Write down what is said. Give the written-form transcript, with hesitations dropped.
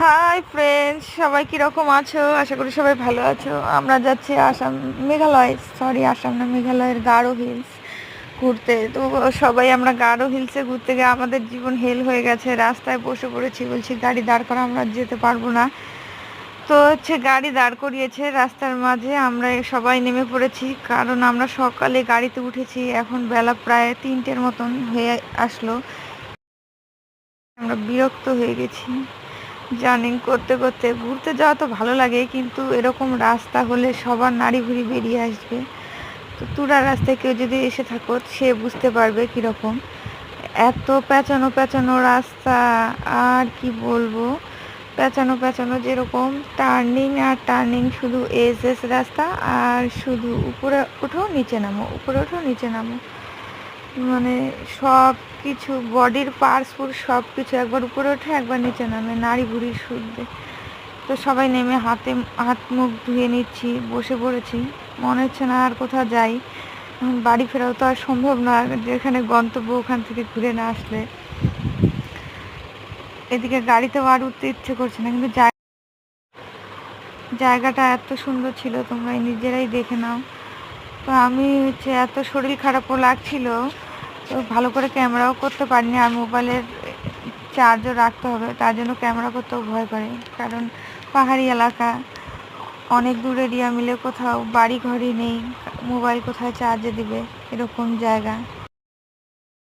Hi friends, সবাই কীরকম আছো? আশা করি সবাই ভালো আছো। আমরা যাচ্ছি আসাম না, মেঘালয়ের গারো হিলস ঘুরতে। তো সবাই আমরা গারো হিলসে ঘুরতে গিয়ে আমাদের জীবন হেল হয়ে গেছে। রাস্তায় বসে পড়েছি, বলছি গাড়ি দাঁড় করা, আমরা যেতে পারবো না। তো গাড়ি দাঁড় করিয়েছে রাস্তার মাঝে, আমরা সবাই নেমে পড়েছি। কারণ আমরা সকালে গাড়িতে উঠেছি, এখন বেলা প্রায় 3টের মতন হয়ে আসলো। আমরা বিরক্ত হয়ে গেছি। জার্নি করতে করতে ঘুরতে যাওয়া তো ভালো লাগে, কিন্তু এরকম রাস্তা হলে সবার নাড়ি ভুড়ি বেরিয়ে আসবে। তো তুরা রাস্তায় কেউ যদি এসে থাকো, সে বুঝতে পারবে কীরকম। এত পেঁচানো পেঁচানো রাস্তা, আর কি বলবো, পেঁচানো পেঁচানো, যেরকম টার্নিং আর টার্নিং, শুধু এস রাস্তা, আর শুধু উপরে ওঠো নিচে নামো, উপরে ওঠো নিচে নামো। মানে সব কিছু, বডির পার্টস সব কিছু একবার উপরে ওঠে একবার নিচে নামে, নাড়ি ভুড়ি শুদ্ধে। তো সবাই নেমে হাত মুখ ধুয়ে নিচ্ছি, বসে পড়েছি। মনে হচ্ছে না আর কোথাও যাই। এখন বাড়ি ফেরাও তো আর সম্ভব না, যেখানে গন্তব্য ওখান থেকে ঘুরে না আসলে। এদিকে গাড়িতেও আর উঠতে ইচ্ছে করছে না, কিন্তু জায়গাটা এত সুন্দর ছিল, তোমরা নিজেরাই দেখে নাও। তো আমি এত শরীর খারাপও লাগছিল, তো ভালো করে ক্যামেরাও করতে পারিনি। আর মোবাইলের চার্জও রাখতে হবে, তার জন্য ক্যামেরা করতেও ভয় করে। কারণ পাহাড়ি এলাকা, অনেক দূর এরিয়া মিলে কোথাও বাড়ি ঘরই নেই, মোবাইল কোথায় চার্জে দিবে, এরকম জায়গা।